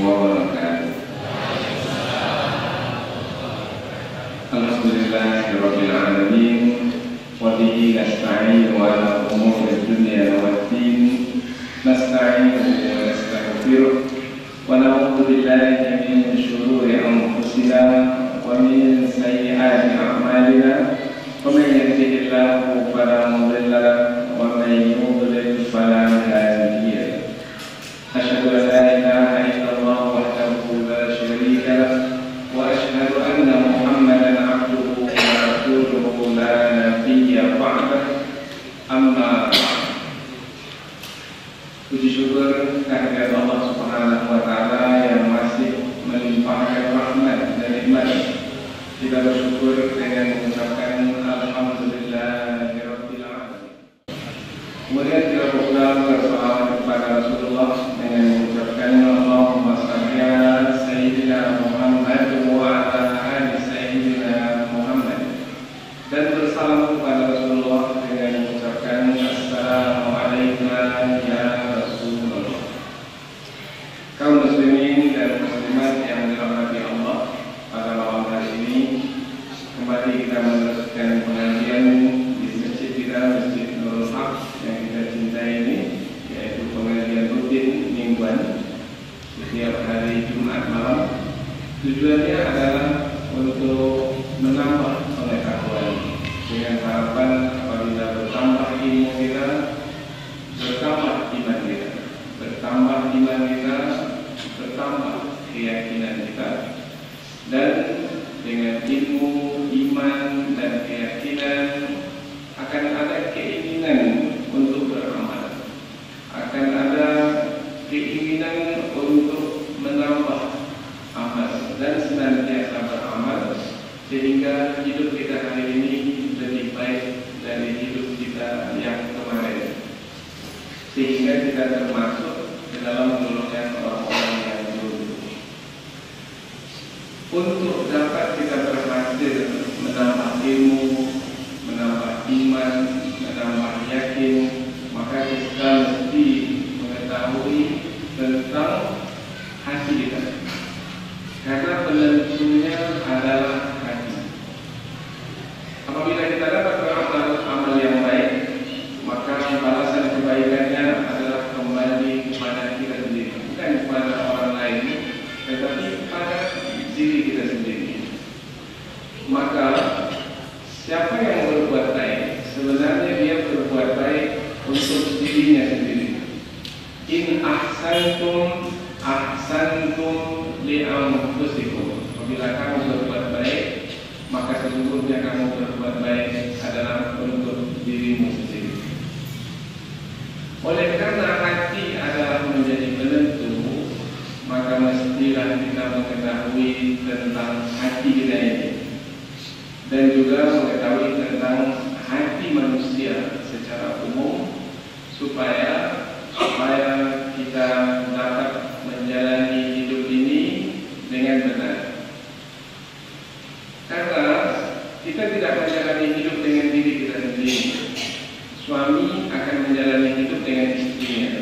wabarakatuh. Alhamdulillahirabbil alamin wa bihi nasta'in wa ala umuri dunya waddin nasta'inu wa nastaghfiruh wa na'udzu billahi min shururi anfusina wa min sayyiati a'malina wa may yahdihillahu fala mudilla lahu wa may yudlil fala hadiya lahu. Asyhadu an la ilaha illallah wahdahu la syarika lahu wa asyhadu anna Muhammadan abduhu wa rasuluhu la nabiyya ba'dahu. Amma puji syukur kehadirat Allah Subhanahu wa taala yang masih melimpahkan rahmat dan nikmat. Kita bersyukur dengan mengucapkan alhamdulillahirabbil alamin. Kemudian kita berdoa bersalawat kepada Rasulullah dengan mengucapkan Allahumma shalli ala sayyidina Muhammad wa ala ali sayyidina Muhammad, dan bersalam kepada Rasulullah dengan mengucapkan assalamualaikum ya Rasulullah. Kaum muslimin dan muslimat yang dirahmati Allah, pada malam hari ini kembali kita meneruskan pengajian di masjid kita, Masjid Nurul Haq yang kita cintai ini, yaitu pengajian rutin mingguan setiap hari Jumat malam. Tujuannya adalah untuk menambah pengetahuan dengan harapan apabila bertambah ilmu kita, bertambah iman kita, bertambah iman kita, bertambah keyakinan kita, dan dengan ilmu, iman, dan keyakinan akan ada keinginan untuk beramal, akan ada keinginan untuk menambah amal dan senantiasa beramal, sehingga hidup kita hari ini lebih baik dari hidup kita yang kemarin, sehingga kita termasuk ke dalam golongan orang-orang yang dulu. Untuk dapat kita berhasil menambah ilmu, menambah iman, menambah yakin, maka kita mesti mengetahui tentang hati kita, karena penentunya adalah hati. Apabila kita dapat beramal amal yang baik, maka balasan kebaikannya adalah kembali kepada kita sendiri, bukan kepada orang lain, tetapi pada diri kita sendiri. Maka siapa yang berbuat baik, sebenarnya dia berbuat baik untuk dirinya sendiri. In ahsantum ahsantum li anfusikum. Apabila kamu berbuat baik, maka sesungguhnya kamu berbuat baik adalah untuk dirimu sendiri. Oleh karena hati adalah menjadi penentu, maka mestilah kita mengetahui tentang hati kita ini, dan juga mengetahui tentang hati manusia secara umum, supaya kita dapat menjalani hidup ini dengan benar. Karena kita tidak menjalani hidup dengan diri kita sendiri. Suami akan menjalani hidup dengan istrinya,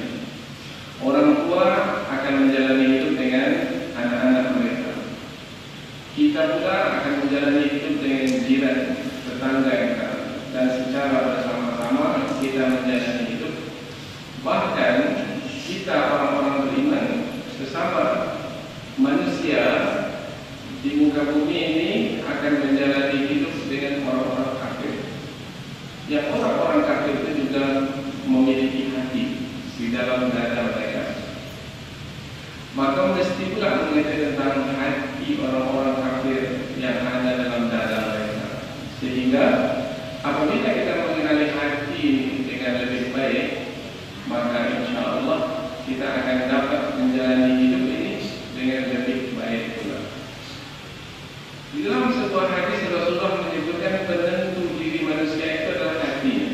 orang tua akan menjalani hidup dengan anak-anak mereka, kita pula akan menjalani hidup dengan jiran, tetangga kita, dan secara bersama-sama kita menjalani hidup. Bahkan kita orang-orang beriman, sesama manusia di muka bumi ini akan menjalani hidup dengan orang-orang kafir. Yang orang-orang kafir itu juga memiliki hati di dalam dada mereka. Maka mesti pula mengerti tentang hati orang-orang kafir yang ada dalam dada mereka, sehingga apabila kita mengenali hati dengan lebih baik, maka insya Allah kita akan dapat menjalani hidup ini dengan lebih baik pula. Di dalam sebuah hadis Rasulullah menyebutkan penentu diri manusia itu adalah hatinya.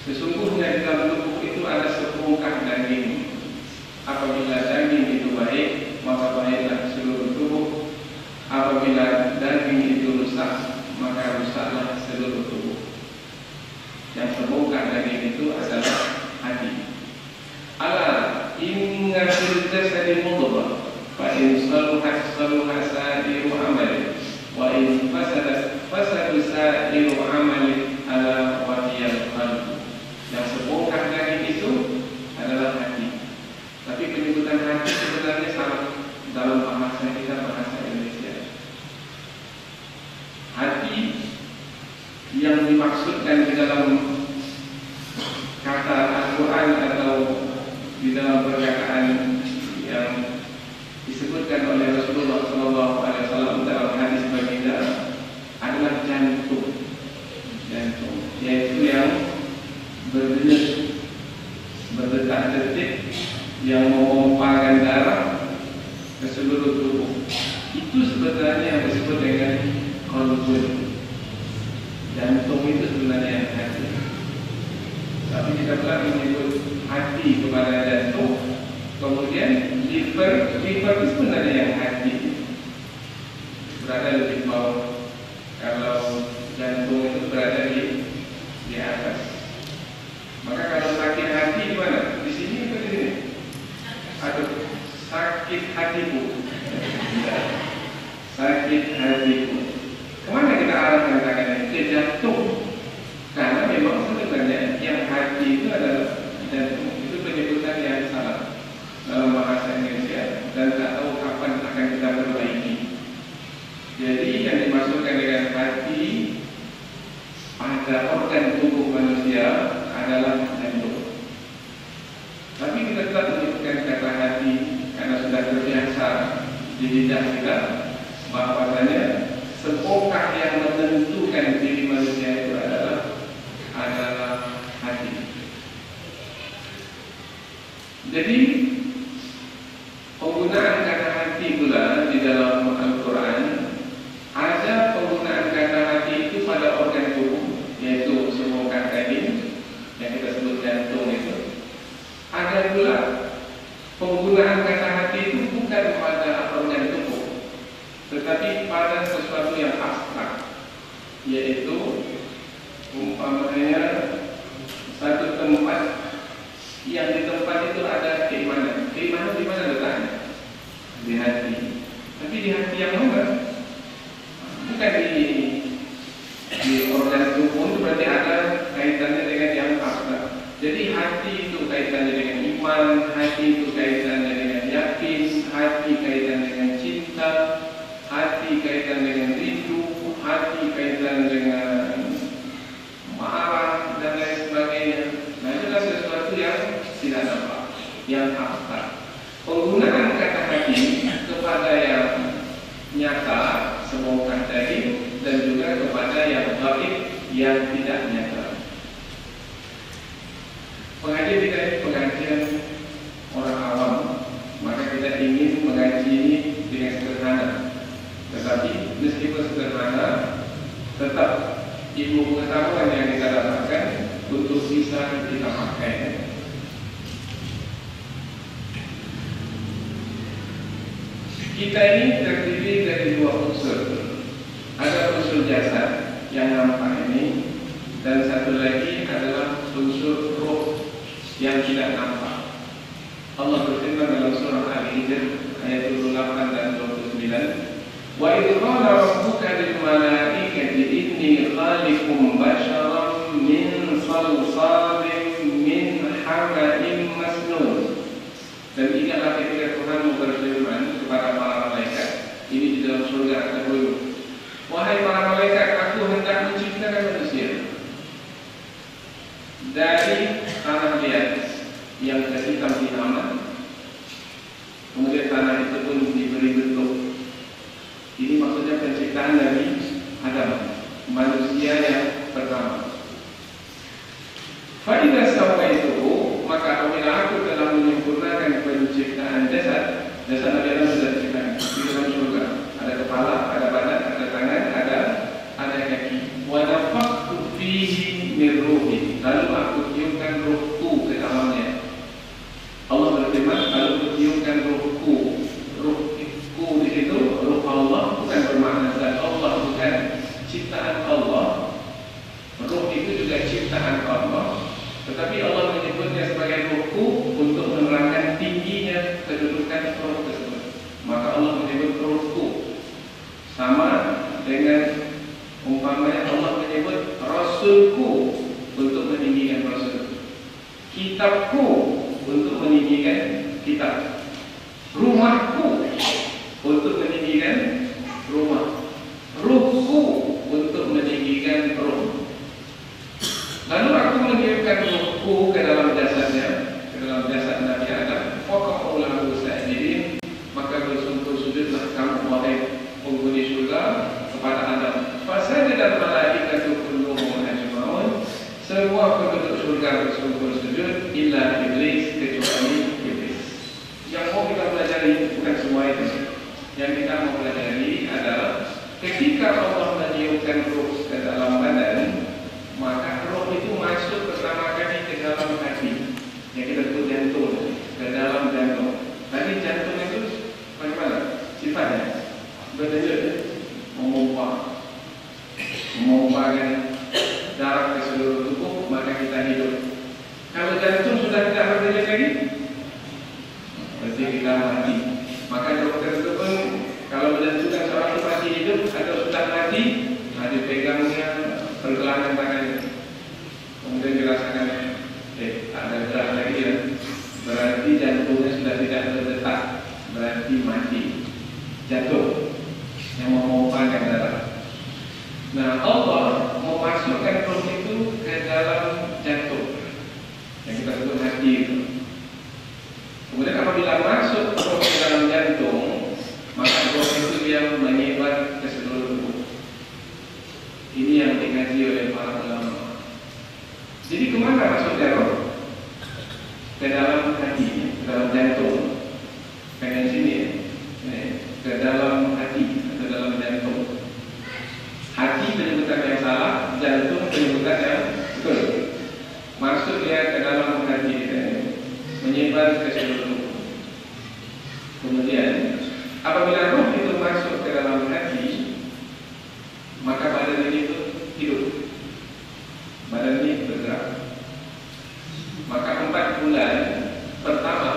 Sesungguhnya di dalam tubuh itu ada sebongkah daging. Apabila daging itu baik, maka baiklah seluruh tubuh. Apabila daging itu rusak, maka rusaklah seluruh tubuh. Yang sebongkah daging itu adalah hati. Ala inna fil jasadi mudghah fa in saluhat saluha sa'iru amali wa in fasadat fasadu sa'iru amali ala wa hiyal qalb. Yang sebongkah daging itu adalah hati. Tapi penyebutan hati sebenarnya salah dalam bahasa kita, bahasa Indonesia. Hati yang dimaksudkan di dalam kata Al-Quran atau di dalam perkataan yang disebutkan oleh Rasulullah SAW dalam hadis baginda adalah jantung, yaitu yang berdenyut, berdetak-detik, yang memompahkan darah ke seluruh tubuh. Itu sebenarnya yang disebut dengan qalbun. Jantung itu sebenarnya hati. Tapi kita pula menyebut hati kepada jantung. Kemudian liver itu sebenarnya yang hati, berada lebih bawah. Kalau jantung itu berada di atas. Maka kalau sakit hati di mana? Di sini atau di sini? Aduh, sakit hatiku. Sakit hatiku. Kemana kita arahkan tangannya? Ke jantung. Karena memang sebenarnya yang hati itu adalah jantung. Itu penyebutan yang salah dalam bahasa Indonesia dan tak tahu kapan akan kita perbaiki. Jadi yang dimaksudkan dengan hati pada organ tubuh manusia adalah jantung. Tapi kita tetap menyebutkan kata hati karena sudah terbiasa di lidah kita, bahwasanya sepokah yang menentukan diri manusia itu adalah hati. Jadi penggunaan kata hati pula di dalam Al-Quran, ada penggunaan kata hati itu pada organ tubuh, yaitu sepokah daging yang kita sebut jantung itu. Ada pula penggunaan kata hati itu bukan pada organ tubuh, tetapi pada sesuatu yang abstrak, yaitu umpamanya satu tempat yang di tempat itu ada keimanan. Keimanan di mana letaknya? Di hati. Tapi di hati yang mana? Bukan di organ tubuh. Itu berarti ada kaitannya dengan yang abstrak. Jadi hati itu kaitannya dengan iman, hati itu kaitannya dengan yakin, hati kaitannya dengan cinta, hati kaitan dengan rindu, hati kaitan dengan marah dan lain sebagainya. Nah, itu adalah sesuatu yang tidak nampak, yang abstrak. Penggunaan kata hati kepada yang nyata, sebongkah daging, dan juga kepada yang gaib, yang tidak nyata. Pengajian kita ini pengajian orang awam, maka kita ingin mengaji ini dengan sederhana. Tetapi meskipun sederhana, tetap ilmu pengetahuan yang kita dapatkan untuk bisa kita pakai. Kita ini terdiri dari dua unsur. Ada unsur jasad yang nampak ini, dan satu lagi adalah unsur roh yang tidak nampak. Allah berfirman dalam surah Al-Hijr ayat 28 dan 29, wa idh qala rabbuka lil malaikati inni khaliqum basharan min salsalin min hama'in masnun. Dan ingatlah ketika Tuhan berfirman kepada para malaikat, ini di dalam surga dahulu, wahai para malaikat, aku hendak menciptakan manusia dari tanah liat yang hitam di aman. Kemudian tanah itu pun diberi bentuk. Ini maksudnya penciptaan dari Adam, manusia yang pertama. Faidah sama itu, maka apabila aku telah menyempurnakan penciptaan jasad Nabi Adam sudah diciptakan di dalam surga. Ada kepala, ada badan, ada tangan, ada kaki. Wa nafakhtu fihi min ruhi. Lalu aku tiupkan ruhku ke dalamnya. Allah berfirman, lalu aku tiupkan ruhku. Ruhku di situ, ruh Allah bukan bermakna zat Allah, bukan ciptaan Allah. Ruh itu juga ciptaan Allah, tetapi Allah kitab. Rumahku untuk meninggikan rumah. Ruhku untuk meninggikan ruh. Lalu aku mengirimkan ruhku ke dalam jasadnya, ke dalam jasad Nabi Adam. Faqa'ulahu sajidin, maka bersungguh sujudlah kamu wahai penghuni surga kepada Adam. Fasajadal malaikatu kulluhum ajma'un, semua penduduk surga bersungguh sujud illa iblis, kecuali iblis. Yang mau kita pelajari bukan semua itu. Yang kita mau pelajari adalah ketika Allah meniupkan ruh ke dalam badan, maka roh itu masuk pertama kali ke dalam hati, yang kita sebut jantung, ke dalam jantung. Tadi jantung itu bagaimana sifatnya? Berdenyut, memompahkan darah ke seluruh tubuh, maka kita hidup. Kalau jantung sudah tidak berdenyut lagi, berarti kita mati. Maka dokter itu pun kalau menentukan seorang itu masih hidup atau sudah mati, dipegangnya pergelangan tangannya, kemudian dirasakan ada gerak lagi ya, berarti jantungnya sudah tidak berdetak, berarti mati jantung yang memompahkan darah. Nah, Allah memasukkan roh itu ke dalam jantung yang kita sebut hati itu. Kemudian apabila masuk roh ke dalam jantung, maka roh itu yang menyebar ke seluruh tubuh. Ini yang dikaji oleh para ulama. Jadi kemana masuknya roh? Ke dalam hati, ke dalam jantung. Pengen sini ya. Ke dalam hati atau dalam jantung. Hati penyebutan yang salah, jantung penyebutan yang betul. Masuk dia ke dalam hati kita, menyebar ke seluruh tubuh. Kemudian apabila roh itu masuk ke dalam hati, maka badan ini itu hidup, badan ini bergerak. Maka 4 bulan pertama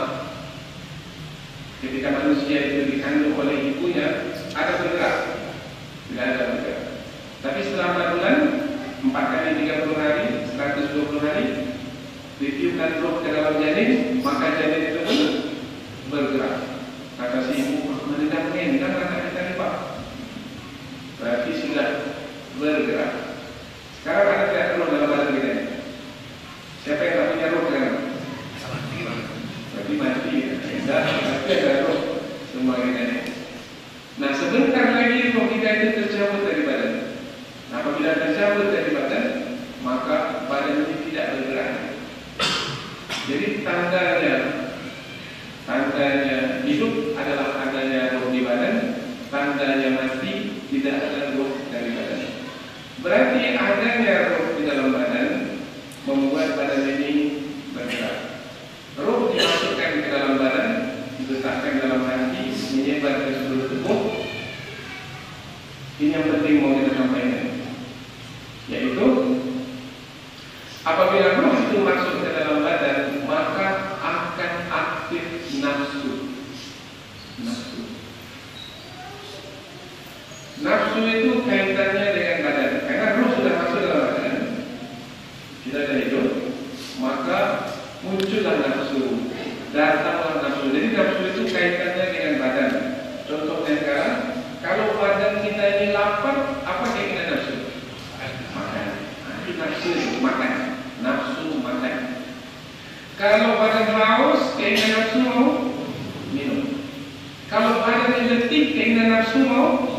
ketika manusia itu dikandung oleh ibunya, ada bergerak, tidak ada bergerak. Tapi setelah 4 bulan, 4 kali 30 hari, 120 hari, ditiupkan roh ke dalam janin, maka janin itu pun bergerak. Kata si ibu, menendangnya, kan anak kita ni Pak, berarti sudah bergerak. Sekarang ada tidak roh dalam badan kita? Siapa yang tak punya roh sekarang? Berarti mati ya? Tidak, tapi ada roh semua kita ni. Nah, sebentar lagi roh kita itu tercabut dari badan. Nah, apabila tercabut dari badan, maka badan ini tidak bergerak. Jadi tandanya hidup adalah adanya roh di badan, tandanya mati tidak ada roh dari badan. Berarti adanya roh di dalam badan membuat badan ini bergerak. Roh dimasukkan ke dalam badan, diletakkan dalam hati, menyebar ke seluruh tubuh. Ini yang penting mau kita sampaikan, yaitu apabila roh itu masuk ke dalam badan, maka akan aktif nafsu. Nafsu itu kaitannya dengan badan. Karena roh sudah masuk dalam badan, kita sudah hidup, maka muncullah nafsu, datanglah nafsu. Jadi nafsu itu kaitannya dengan badan. Contohnya sekarang, kalau badan kita ini lapar, apa keinginan nafsu? Makan. Nafsu makan. Nafsu makan. Kalau badan haus, keinginan nafsu mau minum. Kalau badan ini letih, keinginan nafsu mau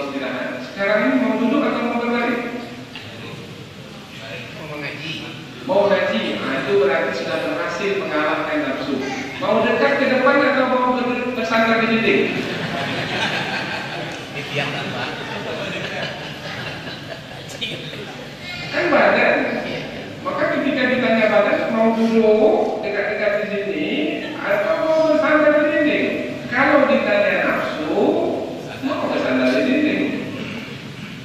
istirahat. Sekarang ini mau duduk atau mau berbaring? Mau ngaji. Nah, itu berarti sudah berhasil mengalahkan nafsu. Mau dekat ke depan atau mau bersandar di dinding? Kan badan. Maka ketika ditanya badan mau duduk dekat-dekat di sini atau mau bersandar di dinding, kalau ditanya nafsu, mau bersandar di dinding,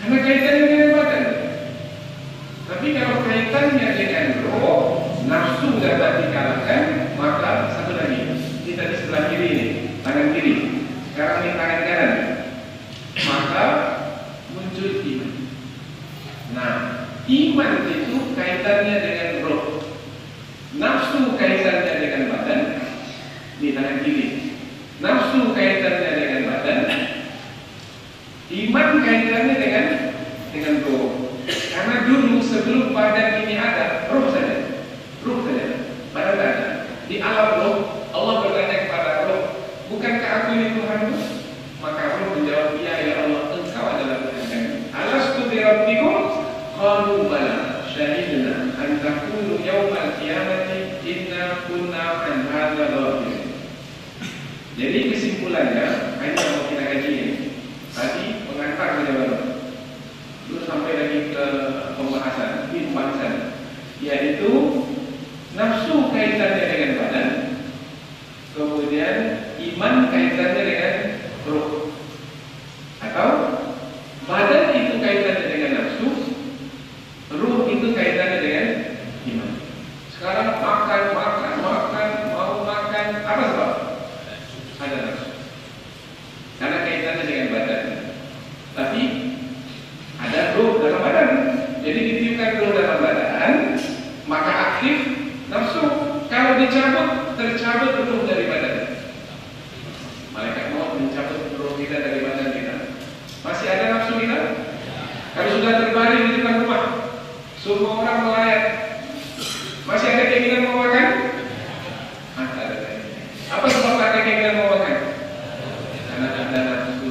karena kaitannya dengan badan. Tapi kalau kaitannya dengan roh, nafsu dapat dikalahkan. Maka satu lagi, kita di sebelah kiri ini, tangan kiri, sekarang ini tangan kanan, maka muncul iman. Nah, iman itu kaitannya dengan roh, nafsu kaitannya Jadi kesimpulannya, ini yang mau kita kaji ini. Tadi pengantar saja baru. Terus sampai lagi ke pembahasan, yaitu nafsu kaitannya dengan badan, kemudian iman kaitannya dengan ruh, atau badan itu kaitannya dengan nafsu, ruh itu kaitannya dengan iman. Sekarang makan, mau makan, apa sebab? Ada nafsu. Karena kaitannya dengan badan. Tapi ada ruh dalam badan. Jadi ditiupkan ruh dalam badan, maka aktif nafsu. Kalau dicabut, tercabut ruh dari badan. Malaikat maut mencabut ruh kita dari badan kita. Masih ada nafsu kita? Kalau sudah terbaring di depan rumah, semua orang melayat, masih ada keinginan mau makan? Ada. Apa sebab ada keinginan mau makan? Karena ada nafsu.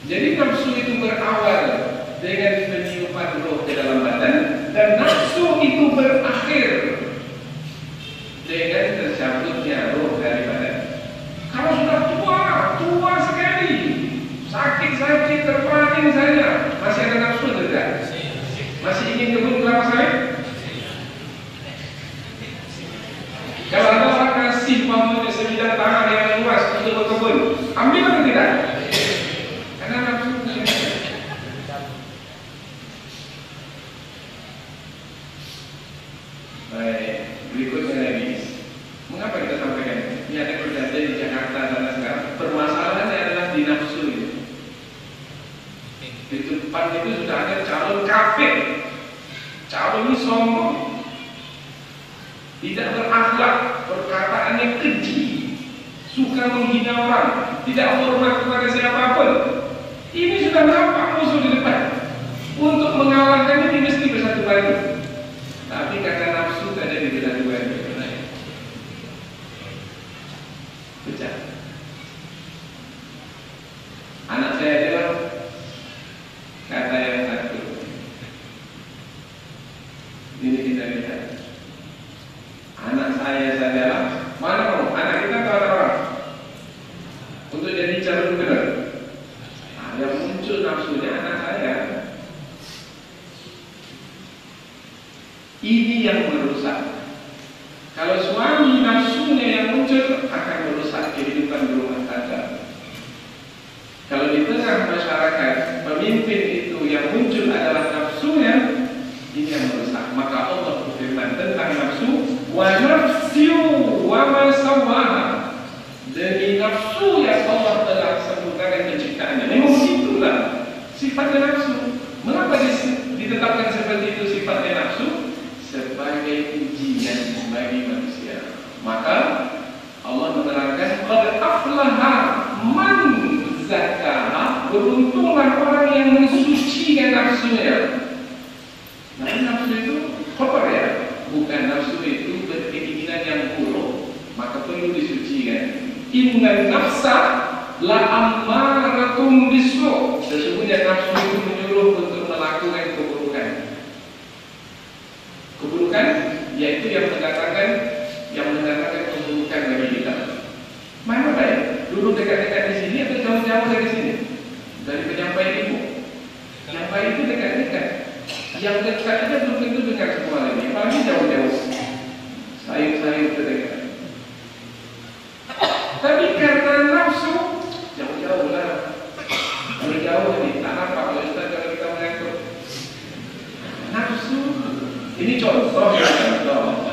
Jadi nafsu itu berawal dengan peniupan roh ke dalam badan, dan nafsu itu berakhir dengan tercabutnya roh dari badan. Kalau sudah tua sekali, sakit, terperanting saja, masih ada nafsu tidak? Masih ingin kebun kelapa sawit? Kalau ada orang kasih umpamanya sebidang tanah yang luas untuk berkebun, ambil atau tidak? Karena nafsu. Baik, berikutnya lagi. Mengapa kita sampaikan? Ini ada kejadian di Jakarta sana sekarang. Permasalahannya adalah di nafsu itu. Di depan itu sudah ada calon kafir, calon sombong, tidak berakhlak, perkataannya keji, suka menghina orang, tidak hormat kepada siapapun. Ini sudah nampak musuh di depan. Untuk mengalahkan ini mesti bersatu padu. Tapi karena nafsu ada di dalam dua ini. Pecah. Anak saya adalah kata yang satu. Ini kita lihat. Anak saya adalah mana mau? Anak kita atau anak orang? Untuk jadi calon gubernur. Yang muncul nafsunya anak saya. Ini yang merusak. Kalau suami nafsunya yang muncul akan merusak kehidupan rumah tangga. Kalau di tengah masyarakat pemimpin itu yang muncul adalah nafsunya, ini yang merusak. Maka Allah berfirman tentang nafsu, wa nafsu wa ma sawaha. Demi nafsu yang Allah telah sempurnakan penciptaannya. Memang itulah sifatnya nafsu. Mengapa ditetapkan seperti itu sifatnya nafsu? Sebagai ujian bagi manusia. Maka Allah menerangkan qad aflaha man zakkaha, beruntunglah orang yang mensucikan nafsunya. Nah, nafsu itu kotor ya, bukan nafsu itu berkeinginan yang buruk, maka perlu disucikan. Inna nafsa la ammaratum bisu, sesungguhnya nafsu itu menyuruh untuk melakukan keburukan. Keburukan yaitu yang mendatangkan keburukan bagi kita. Mana baik? Duduk dekat-dekat di sini atau jauh-jauh dari sini? Dari penyampaian ibu. Yang baik itu dekat-dekat. Yang dekat itu belum tentu dengar semua lagi. Apalagi jauh-jauh. Sayur-sayur terdekat. Tapi karena nafsu jauh-jauh lah. Kalau jauh di tanah Pak Ustaz kalau kita mengatur. Nafsu. Ini contoh ya, contoh.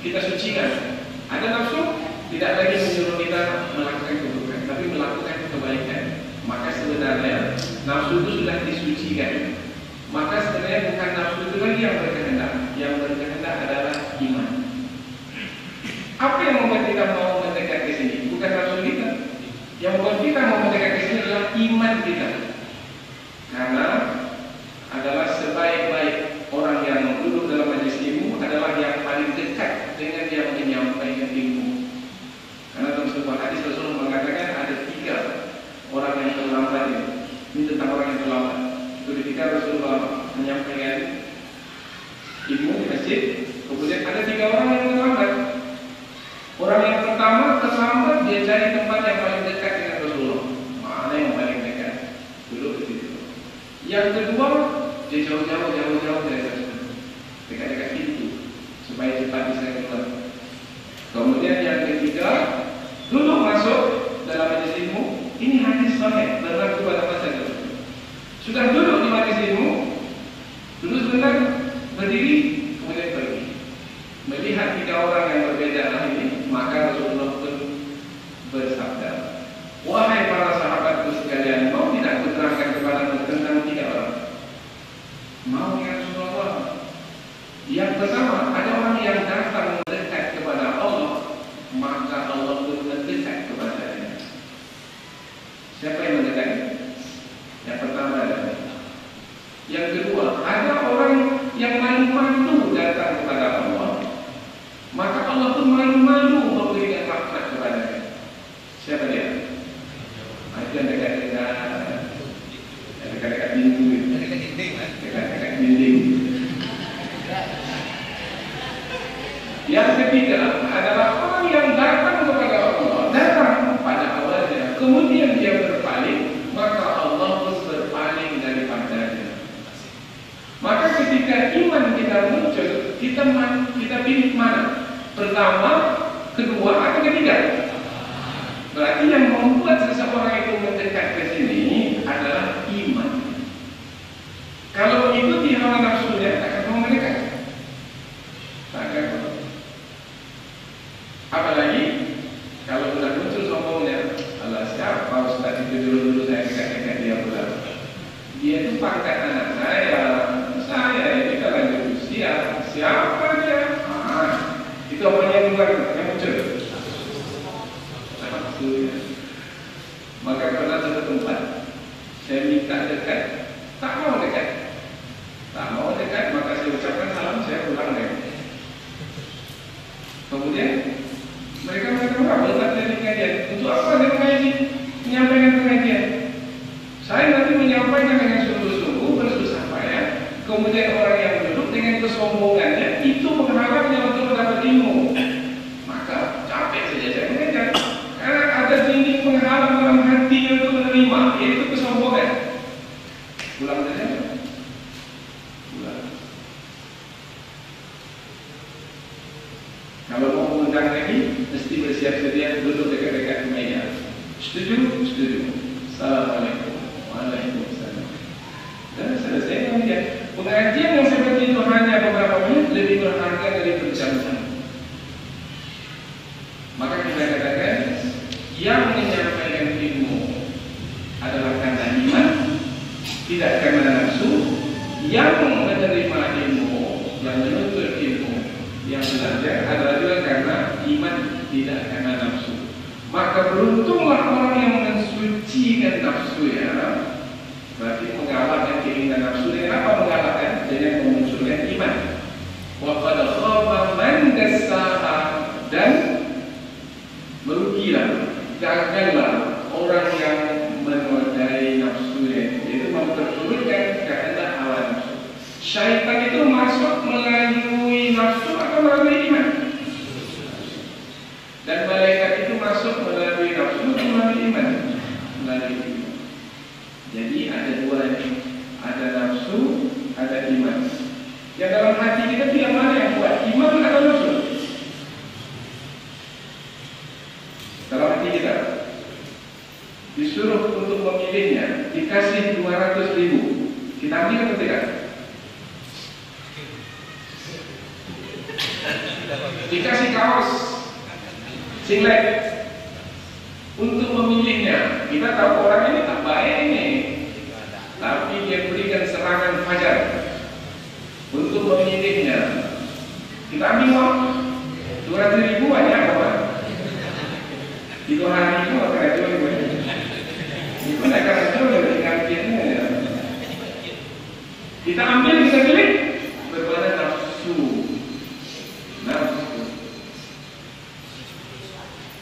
kita sucikan. Ada nafsu tidak lagi menyuruh kita melakukan keburukan, tapi melakukan kebaikan. Maka sebenarnya nafsu itu sudah disucikan. Maka sebenarnya bukan nafsu itu lagi yang berkehendak. Yang berkehendak adalah iman. Apa yang membuat kita mau mendekat ke sini? Bukan nafsu kita. Yang membuat kita mau mendekat ke sini adalah iman kita. Karena adalah sebaik-baik orang yang duduk dalam majelis ilmu adalah yang paling dekat dengan yang menyampaikan ilmu. Karena dalam sebuah hadis Rasulullah mengatakan ada 3 orang yang terlambat ini. Ini tentang orang yang terlambat. Itu ketika Rasulullah menyampaikan ilmu di masjid, kemudian ada 3 orang yang terlambat. Orang yang pertama terlambat, dia cari tempat yang paling dekat dengan Rasulullah. Mana yang paling dekat? Duduk di situ. Yang kedua, dia jauh-jauh dari Rasulullah, dekat-dekat pintu, supaya cepat bisa keluar. Kemudian yang ketiga, duduk masuk dalam majelis ilmu. Ini hadis sahih berlaku pada masa itu. Sudah duduk di majelis ilmu, duduk sebentar, berdiri, kemudian pergi. Melihat 3 orang yang berbeda ini, maka Rasulullah pun bersabda, wahai para sahabatku sekalian, mau tidak kuterangkan kepadamu tentang 3 orang? Mau ya Rasulullah? Yang pertama, ada orang yang datang mendekat kepada Allah, maka Allah pun mendekat kepadanya. Siapa yang mendekat? Yang pertama adalah. Yang kedua, ada orang yang malu-malu datang kepada Allah, maka Allah pun malu-malu memberikan rahmat kepadanya. Siapa dia? Itu yang dekat-dekat pintu, dekat-dekat dinding. Yang ketiga adalah orang yang datang kepada Allah, datang pada awalnya, kemudian dia berpaling, maka Allah pun berpaling daripadanya. Maka ketika iman kita muncul, kita pilih mana? Pertama, kedua, atau ketiga? Berarti yang membuat seseorang itu mendekat ke sini adalah iman. Kalau ikuti hawa nafsunya, akan mau mendekat. Takkan. Apalagi kalau sudah muncul sombongnya, Allah siapa Ustaz itu dulu saya dekat-dekat dia pula. Dia itu pangkat anak saya ini kalau usia, siapa dia? Itu apa yang muncul? Maka pernah satu tempat saya minta dekat, tak mau dekat, maka saya ucapkan salam, saya pulang deh. Kemudian mereka mengatakan, berkat dari kajian, untuk apa dia menyampaikan pengajian? Saya nanti menyampaikan dengan sungguh-sungguh, bersusah payah. Kemudian orang yang duduk dengan kesombongannya itu mengharapnya untuk mendapat ilmu. Maka capek saja saya mengajar. Karena ada dinding penghalang dalam hatinya untuk menerima, yaitu kesombongan. Pulang saja. Pulang. Kalau mau mengundang lagi, mesti bersiap sedia duduk dekat-dekat meja. Setuju? Setuju. Assalamualaikum. Waalaikumsalam. Dan selesai pengajian. Pengajian yang seperti itu hanya beberapa menit lebih berharga dari berjam-jam. Maka kita katakan yang menyampaikan ilmu adalah karena iman, tidak karena nafsu. Yang menerima ilmu, yang menuntut ilmu, yang belajar adalah juga karena iman, tidak karena nafsu. Maka beruntunglah orang yang mensucikan nafsunya, berarti mengalahkan keinginan nafsu. Dengan apa mengalahkan? Dengan memunculkan iman. Wa qad khaba man dassaha, dan merugilah, gagallah orang yang menodai nafsunya, yaitu memperturutkan kehendak hawa nafsu. Syaitan itu masuk melalui nafsu atau melalui iman, dan malaikat itu masuk melalui nafsu atau melalui iman. Melalui iman. Jadi ada dua ini, ada nafsu, ada iman. Yang dalam hati kita itu yang mana yang kuat, iman atau nafsu? Dalam hati kita disuruh untuk memilihnya, dikasih 200.000, kita ambil atau tidak? dikasih kaos singlet untuk memilihnya. Kita tahu orang ini tak baik ini, tapi dia berikan serangan fajar untuk memilihnya. Kita ambil uang 200.000 banyak apa? 3 hari itu akan jual gue. Itu nak akan jual dari kantinnya ya. Kita ambil, kita pilih berbadan nafsu.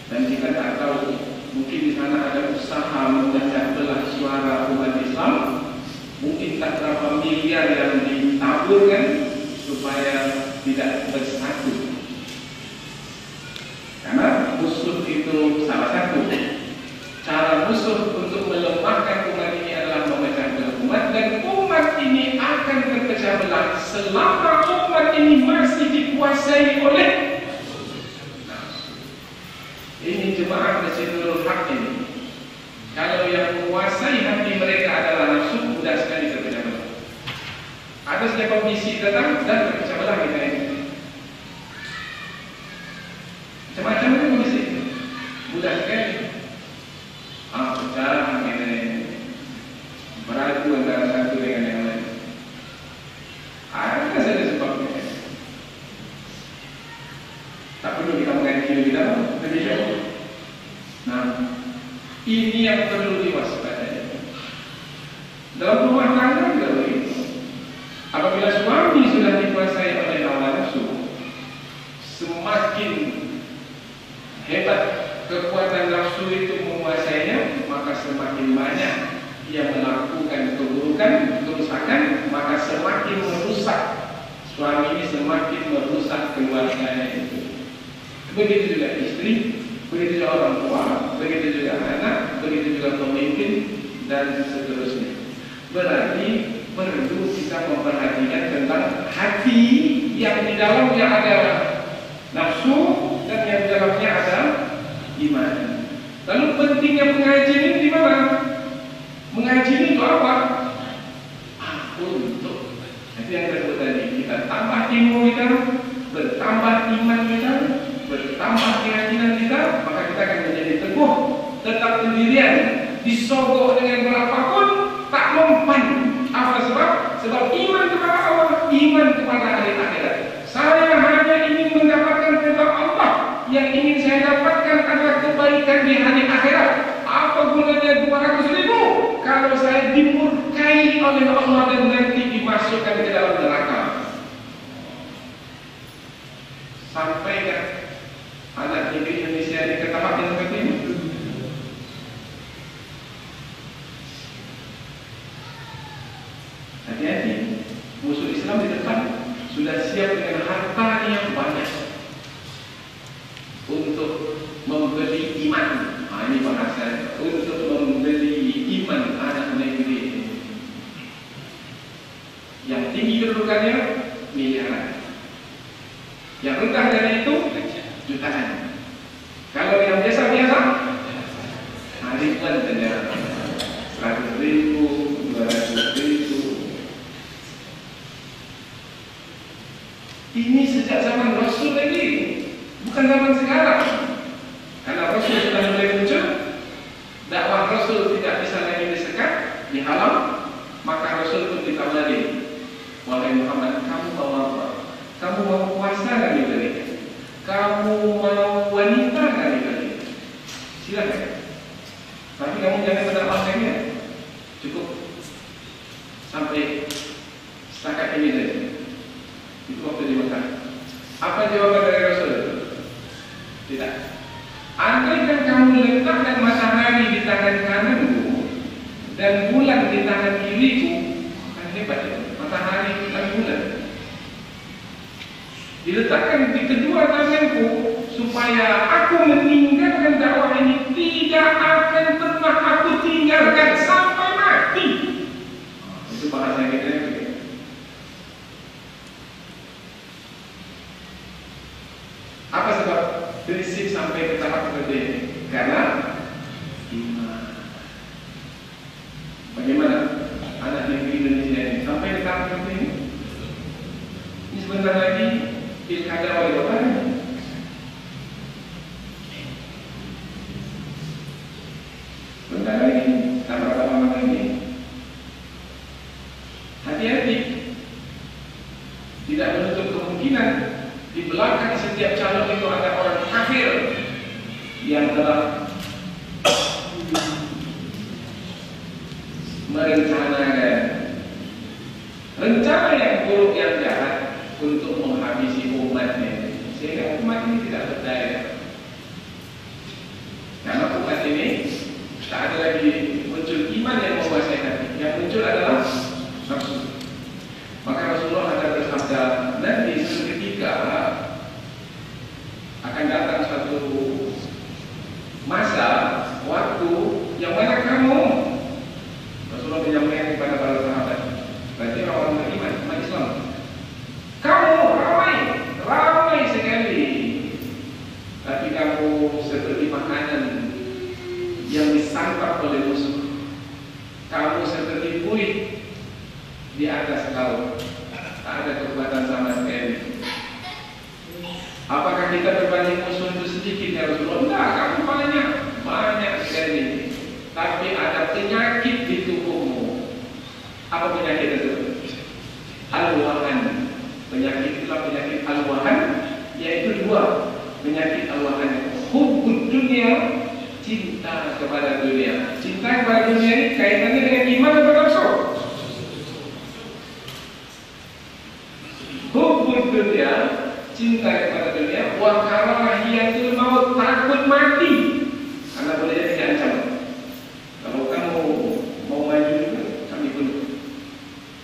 Dan kita tak tahu, mungkin di sana ada usaha memecah belah suara umat Islam. Mungkin tak berapa miliar yang ditaburkan supaya tidak bersatu. Karena musuh itu salah satu cara musuh untuk melemahkan umat ini adalah memecah belah umat, dan umat ini akan terpecah belah selama umat ini masih dikuasai oleh ini jemaah Masjidul Haq ini. Kalau yang menguasai hati mereka adalah nafsu, mudah sekali terpecah belah. Ada setiap misi datang dan terpecah belah kita ini. Macam-macam itu misi, mudah sekali. Pecah kita ini, beradu antara satu dengan yang lain. Ada saja sebabnya. Tak perlu kita mengaji kita lebih jauh. Nah, ini yang perlu diwaspadai. Dalam rumah tangga juga begitu. Apabila suami sudah dikuasai oleh hawa nafsu, semakin hebat kekuatan nafsu itu menguasainya, maka semakin banyak ia melakukan keburukan, kerusakan, maka semakin merusak suami ini, semakin merusak keluarganya itu. Begitu juga istri, begitu juga orang tua, begitu juga anak, begitu juga pemimpin, dan seterusnya. Berarti perlu kita memperhatikan tentang hati yang di dalamnya ada nafsu dan yang di dalamnya ada iman. Lalu pentingnya pengajian ini di mana? Mengaji itu apa? Untuk itu yang kedua tadi, kita tambah ilmu kita, bertambah iman kita, bertambah keyakinan kita, maka kita akan menjadi teguh, tetap pendirian, disogok dengan berapapun, tak mempan. Apa sebab? Sebab iman kepada Allah, iman kepada hari akhirat. Saya hanya ingin mendapatkan kepada Allah. Yang ingin saya dapatkan adalah kebaikan di hari akhirat. Apa gunanya 200.000 kalau saya dimurkai oleh Allah dan nanti dimasukkan ke dalam neraka? Sampaikan anak negeri Indonesia ini ke tahap yang seperti ini. Hati-hati, musuh Islam di depan sudah siap dengan harta yang banyak untuk membeli iman. Ini bahasa untuk membeli iman anak negeri ini. Yang tinggi kedudukannya miliaran, yang rendah dari itu jutaan. Kalau yang biasa-biasa ribuan saja, 100.000, 200.000. Ini sejak zaman Rasul lagi, bukan zaman sekarang. Karena Rasul sudah mulai muncul, dakwah Rasul tidak bisa lagi disekat, dihalang, maka Rasul pun ditawari, wahai Muhammad, kamu mau apa? Kamu mau puasa kami berikan? Kamu mau wanita kami berikan? Silakan. Tapi kamu jangan mendakwahkannya. Cukup sampai setakat ini saja. Itu waktu di Mekah. Apa jawaban dari Rasul? Tidak. Andaikan kamu letakkan matahari di tangan kananmu dan bulan di tangan kiriku, kan hebat ya, matahari dan bulan. Diletakkan di kedua tanganku supaya aku meninggalkan dakwah ini, tidak akan pernah aku tinggalkan sampai mati. Itu bahasa kita. Apa sebab prinsip sampai ke tahap seperti ini? Karena iman. Bagaimana anak negeri Indonesia ini sampai ke tahap seperti ini? Ini sebentar lagi pilkada wali kota. Bentar lagi, berapa lama lagi? Hati-hati, tidak menutup kemungkinan di belakang setiap calon itu ada orang kafir yang telah merencanakan rencana yang buruk yang jahat untuk menghabisi umatnya, sehingga umat ini tidak berdaya. Karena umat ini tak ada lagi muncul iman yang menguasai hati, yang muncul adalah nafsu. Maka Rasulullah ada bersabda, nanti seketika akan datang suatu masa, waktu yang mana kamu, Rasulullah menyampaikan kepada para sahabat, berarti orang beriman, umat Islam, kamu ramai sekali, tapi kamu seperti makanan yang disantap oleh musuh. Kamu seperti buih di atas laut, tak ada kekuatan sama sekali. Apakah kita berbanding musuh itu sedikit ya Rasulullah? Enggak, kamu banyak sekali. Tapi ada penyakit di tubuhmu. Apa penyakit itu? Al-wahan. Penyakit itulah penyakit al-wahan, yaitu dua penyakit al-wahan. Hubbud dunia, cinta kepada dunia. Cinta kepada dunia ini kaitannya dengan iman atau nafsu? Hubbud dunia, cinta kepada dunia. Wa karahiyatul maut, takut mati. Karena boleh jadi diancam. Kalau kamu mau maju, kami pun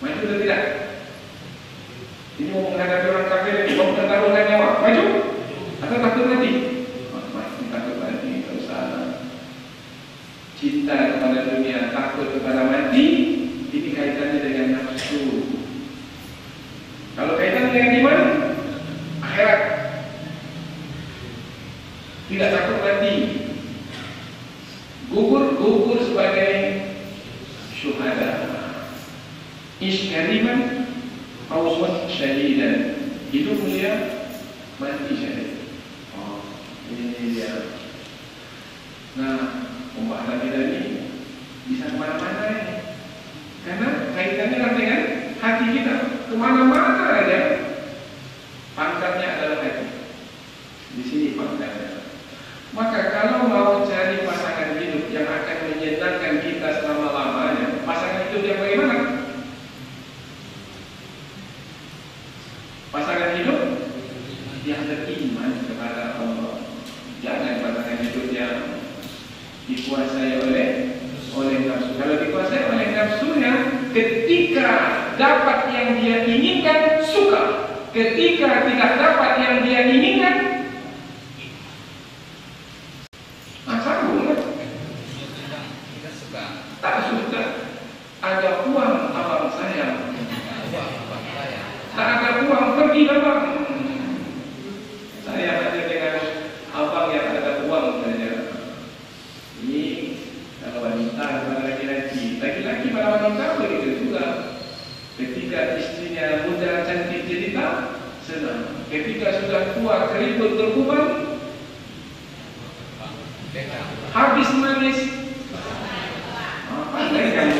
maju atau tidak? Ini mau menghadapi orang kafir, mau pertaruhkan nyawa, maju atau takut mati? Takut mati, tak usah. Cinta kepada dunia, takut kepada mati, ini kaitannya dengan nafsu. Kalau kaitan dengan iman, akhirat, tidak takut mati, gugur sebagai syuhada, iskariman, awwat syahidan, hidup mulia, mati syahid. Oh, ini dia. Nah, pembahasan kita ini bisa kemana-mana ini, karena kaitannya dengan hati kita. Kemana-mana aja pangkatnya adalah hati. Di sini pangkatnya. Maka kalau mau cari pasangan hidup yang akan menyenangkan kita selama-lamanya, pasangan hidup yang bagaimana? Pasangan hidup yang beriman kepada Allah. Jangan pasangan hidup yang dikuasai oleh nafsu. Kalau dikuasai oleh nafsunya, ketika dapat yang dia inginkan, suka. Ketika tidak dapat yang dia inginkan, tak suka. Ada uang abang saya, tak ada uang pergi abang. Saya hanya dengan abang yang ada uang saja. Ini kalau wanita pada laki-laki pada wanita begitu juga. Ketika istrinya muda cantik jelita, senang. Ketika sudah tua keriput berkuban, habis manis. Pandai kamu.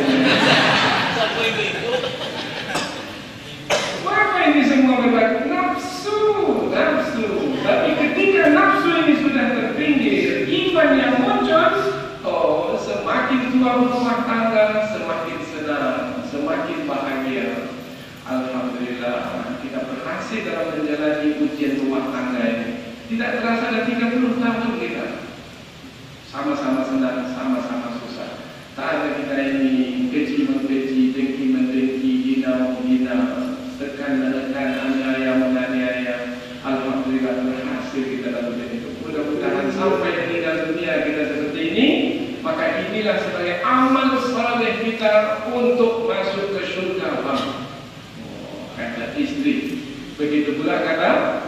Maka ini semua berbagai nafsu. Tapi ketika nafsu ini sudah terpinggir, iman yang muncul, oh, semakin tua rumah tangga, semakin senang, semakin bahagia. Alhamdulillah, kita berhasil dalam menjalani ujian rumah tangga ini. Tidak terasa ada 30 tahun kita sama-sama senang, sama-sama susah. Tak ada kita ini keji-mengeji, dengki-mendengki, hina-menghina, tekan-menekan, aniaya-menganiaya. Alhamdulillah berhasil kita dalam itu. Mudah-mudahan sampai meninggal dunia kita seperti ini. Maka inilah sebagai amal saleh kita untuk masuk ke surga. Kata istri, begitu pula kata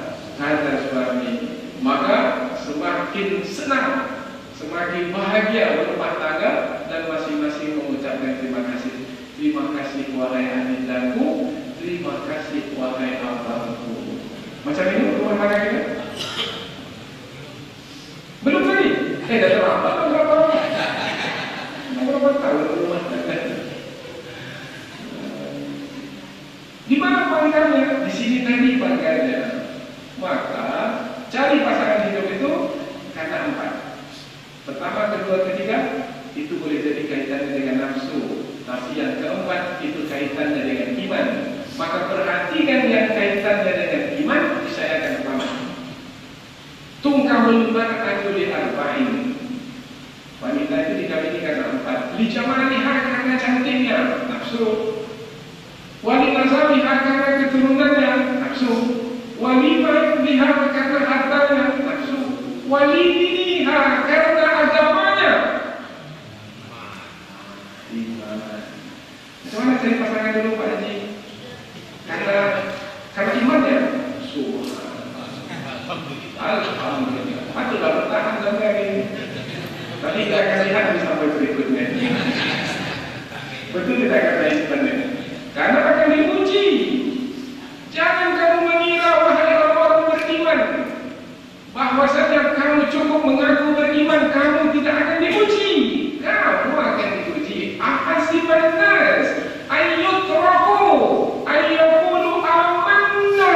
suami. Maka semakin senang, semakin bahagia berumah tangga, dan masing-masing mengucapkan terima kasih. Terima kasih wahai adindaku, terima kasih wahai abangku. Macam ini bangkanya? Di sini tadi bangkanya. Maka cari pasangan hidup itu karena 4. Pertama, kedua, ketiga itu boleh jadi kaitannya dengan nafsu. Tapi yang keempat itu kaitannya dengan iman. Maka perhatikan yang kaitannya dengan iman, saya akan pertama. Tungkahul mar'atu li arba'in. Wanita itu dikawini karena 4. Li jamaliha karena cantiknya, nafsu. Wali nasabiha karena keturunannya, nafsu. Wali maliha karena hartanya, nafsu. Wali diniha karena agamanya. Bagaimana cari pasangan dulu Pak Haji? Karena imannya, alhamdulillah. Patutlah bertahan sampai hari ini. Tapi kita akan lihat di sampai berikutnya. Betul tidak kata Islam? Karena akan diuji. Jangan kamu mengira wahai orang-orang beriman bahwasanya kamu cukup mengaku beriman, kamu tidak akan diuji. Kamu akan diuji. Ahasiban nas ayyutraku ayyaqulu amanna.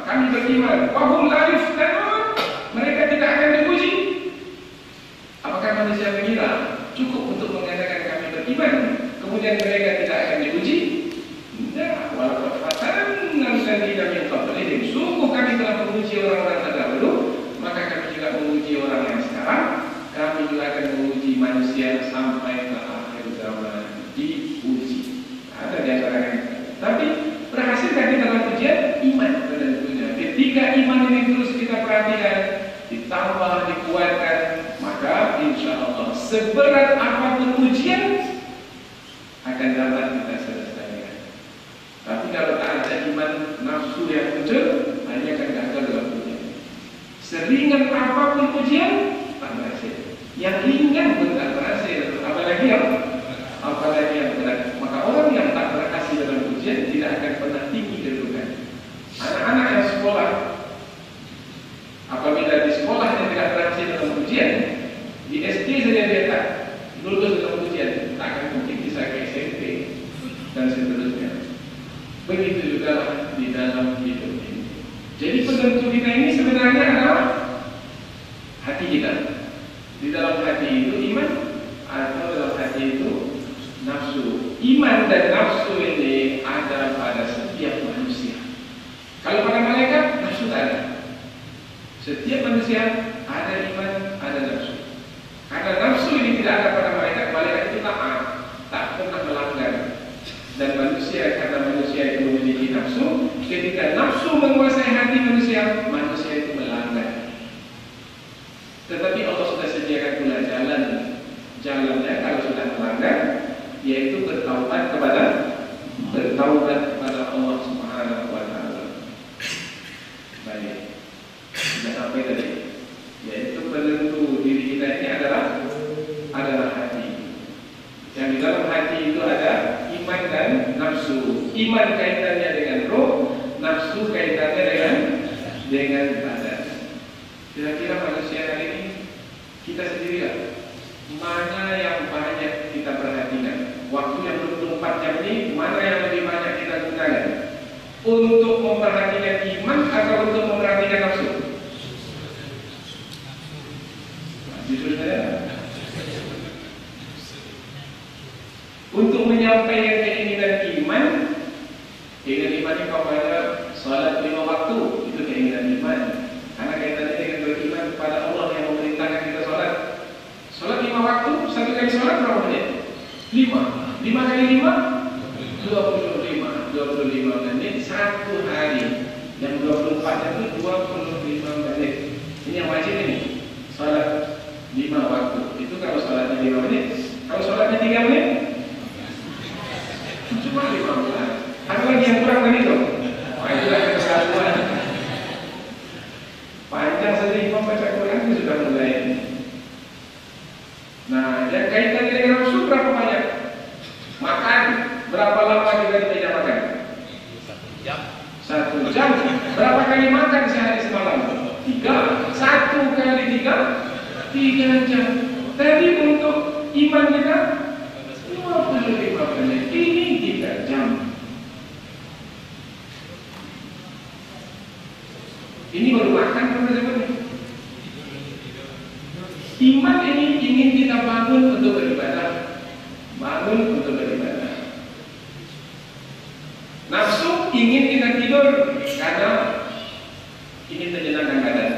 Kami beriman. Wahum la yuftanun. Mereka tidak akan diuji. Apakah manusia mengira cukup untuk mengatakan kami beriman, kemudian mereka tidak akan diuji? Tidak. Walaupun fatanna alladziina min qablihim. Sungguh kami telah menguji orang-orang terdahulu, maka kami juga menguji orang yang sekarang. Kami juga akan menguji manusia sampai ke akhir zaman, diuji. Ada di antaranya. Tapi berhasilkah kita dalam ujian? Iman tentunya. Ketika iman ini terus kita perhatikan, ditambah, dikuatkan, maka insya Allah seberat apapun ujian akan dapat kita selesaikan. Tapi kalau tak ada iman, nafsu yang muncul, hanya akan gagal dalam ujian. Seringan apapun ujian, tak berhasil. Yang ringan pun tak berhasil. Apalagi yang berat. Maka orang yang tak berhasil dalam ujian tidak akan pernah tinggi kedudukan. Anak-anak yang sekolah, apabila di sekolahnya tidak berhasil dalam ujian, di SD saja dia tak lulus dalam ujian, tak akan mungkin bisa ke SMP dan seterusnya. Begitu juga di dalam hidup ini. Jadi penentu kita ini sebenarnya adalah hati kita. Di dalam hati itu iman, atau dalam hati itu nafsu. Iman dan nafsu ini ada pada setiap manusia. Kalau pada malaikat, nafsu tak ada. Setiap manusia ada iman, ada nafsu. Karena nafsu ini tidak ada pada malaikat, malaikat itu tak pernah melanggar. Dan manusia, karena manusia itu memiliki nafsu, ketika nafsu menguasai hati manusia, manusia itu melanggar. Tetapi Allah sudah sediakan pula jalannya kalau sudah melanggar, yaitu bertaubat kepada Allah Subhanahu wa Ta'ala. Baik, sudah sampai tadi. Yaitu penentu diri kita ini adalah hati. Yang di dalam hati itu ada iman dan nafsu. Iman kaitannya dengan roh, nafsu kaitannya dengan badan. Kira-kira manusia hari ini, kita sendirilah, mana yang banyak kita perhatikan? Waktu yang 24 jam ini, mana yang lebih banyak kita gunakan? Untuk memperhatikan iman atau untuk memperhatikan nafsu? Jujur saja. Untuk menyampaikan keinginan iman ini kepada salat 5 waktu, itu keinginan iman. Karena kaitannya dengan beriman kepada Allah yang memerintahkan kita salat. Salat 5 waktu, satu kali salat berapa menit? 5 kali 5? 25 menit satu hari. Yang 24 itu 25 menit. Ini yang wajib ini. Salat 5 waktu. Itu kalau salatnya 5 menit. Kalau salatnya 3 menit, cuma 15. Ada lagi yang kurang tadi dong. Itulah kesalahan. Panjang saja imam baca Quran itu sudah mulai. Nah, yang kaitannya dengan nafsu berapa banyak? Makan berapa lama kita di meja makan? 1 jam. Berapa kali makan sehari semalam? 3. 1 kali 3 jam. Tadi untuk iman kita 25 menit. Ini 3 jam. Ini baru makan teman-teman. Iman ini ingin kita bangun untuk beribadah, bangun untuk beribadah. Nafsu ingin kita tidur karena ingin menyenangkan badan.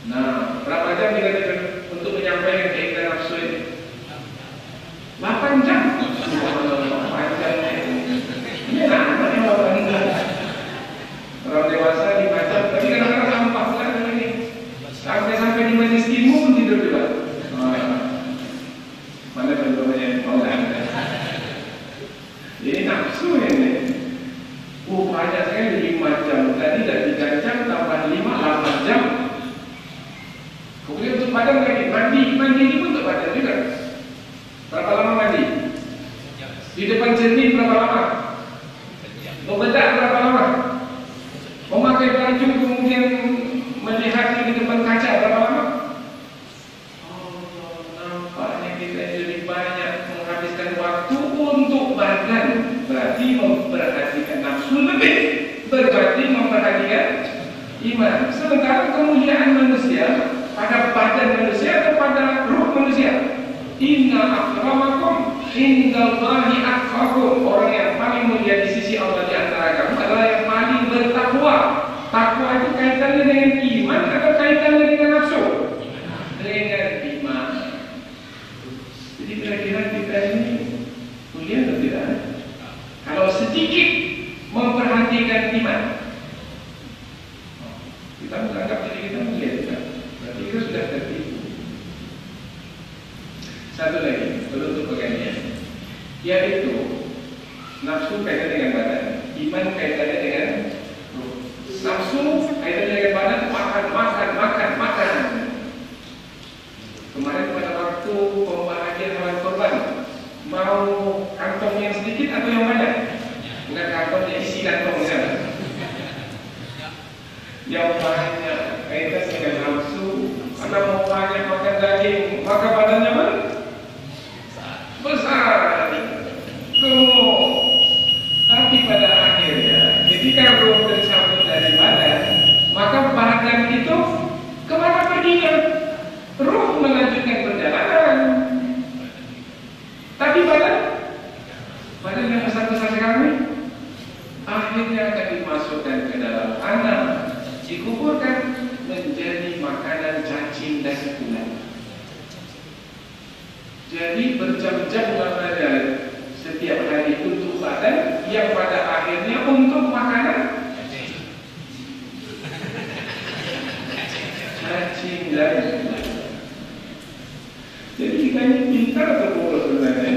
Nah, berapa jam kita tidur untuk menyampaikan keinginan nafsu ini? 8 jam. 8 jam. Ini anak yang 8 jam. Orang dewasa 5 jam, tapi kadang-kadang sampah lah ini. Sampai di majelis ilmu pun tidur juga. Mana contohnya? Jadi nafsu ini. Banyak sekali 5 jam. Tadi dah 3 jam tambah 5, 8 jam. Kemudian untuk badan lagi, mandi ini pun untuk badan juga. Berapa lama mandi? Di depan cermin berapa lama? Membedak berapa lama? Memakai baju kemudian melihat di depan kaca berapa lama? Oh, nampaknya kita lebih banyak menghabiskan waktu untuk badan. Berarti memperhatikan nafsu lebih, berarti memperhatikan iman. Sementara kemuliaan manusia pada badan manusia atau pada ruh manusia? Inna akramakum indallahi atqakum. Orang yang paling mulia di sisi Allah di antara kamu adalah yang paling bertakwa. Takwa itu kaitannya dengan iman atau kaitannya dengan nafsu? Dengan iman. Jadi kira-kira kita ini mulia atau tidak? Kalau sedikit memperhatikan iman, kita menganggap diri kita mulia juga. Berarti kita sudah tertipu. Satu lagi, penutup bagiannya, yaitu nafsu kaitannya dengan badan, iman kaitannya dengan ruh. Nafsu kaitannya dengan badan, makan. Kemarin pada waktu pembahagian hewan korban, mau kantong yang sedikit atau yang banyak? Bukan kantongnya, isi kantongnya. Yang banyak kaitannya dengan nafsu. Anda mau banyak makan daging, maka badannya mana? Besar. Tapi pada akhirnya ketika roh tercabut dari badan, maka badan itu kemana perginya? Roh melanjutkan perjalanan. Tapi badan yang besar-besar sekali akhirnya akan dimasukkan ke dalam tanah, dikuburkan menjadi makanan cacing dan ulat. Jadi berjam-jam lamanya setiap hari untuk badan yang pada akhirnya untuk makanan cacing dan ulat. Jadi kita ini pintar atau bodoh sebenarnya?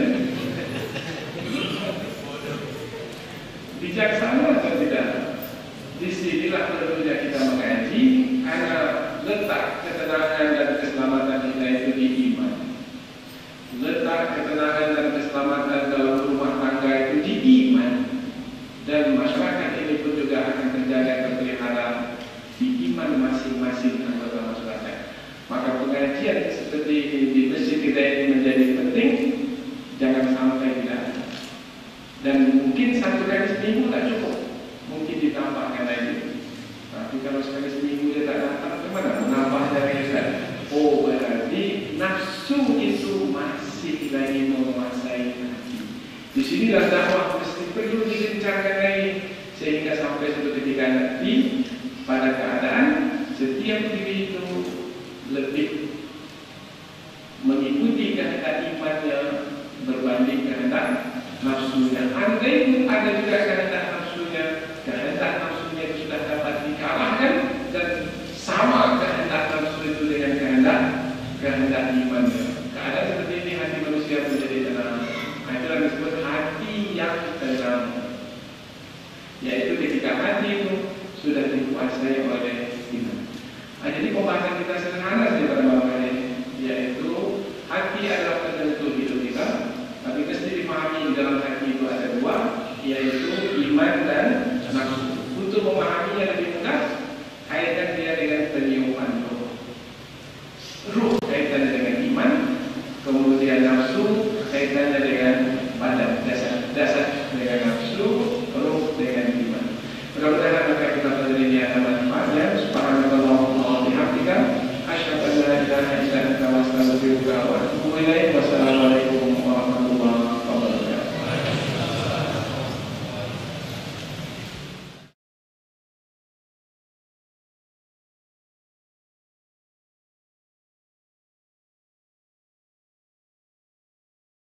Bijaksana atau tidak? Disinilah perlunya kita mengaji, karena letak ketenangan dan keselamatan kita itu di iman. Letak ketenangan dan keselamatan dalam rumah tangga itu di iman. Dan masyarakat ini pun juga akan terjaga terpelihara di iman masing-masing anggota masyarakat. Maka pengajian seperti ini di masjid kita ini menjadi penting. Jangan sampai tidak. Dan mungkin 1 kali seminggu tak cukup, mungkin ditambahkan lagi. Tapi kalau sekali seminggu dia tak datang, bagaimana? Menambah dari Ustaz. Oh, berarti nafsu itu masih lagi menguasai hati. Di sinilah dakwah mesti perlu digencarkan lagi, sehingga sampai suatu ketika nanti pada keadaan setiap diri itu lebih mengikuti kehendak imannya berbanding kehendak nafsunya. Andai pun ada juga kehendak nafsunya itu sudah dapat dikalahkan dan sama kehendak nafsu itu dengan kehendak imannya. Keadaan seperti ini hati manusia menjadi tenang. Itu yang disebut hati yang tenang. Yaitu ketika hati itu sudah dikuasai oleh iman. Jadi pembahasan kita sederhana saja pada malam hari, yaitu hati adalah penentu hidup kita. Tapi mesti dipahami dalam hati itu ada 2, yaitu iman dan nafsu. Untuk memahaminya lebih mudah, kaitkan dia dengan penyuman roh. Roh kaitannya dengan iman, kemudian nafsu kaitannya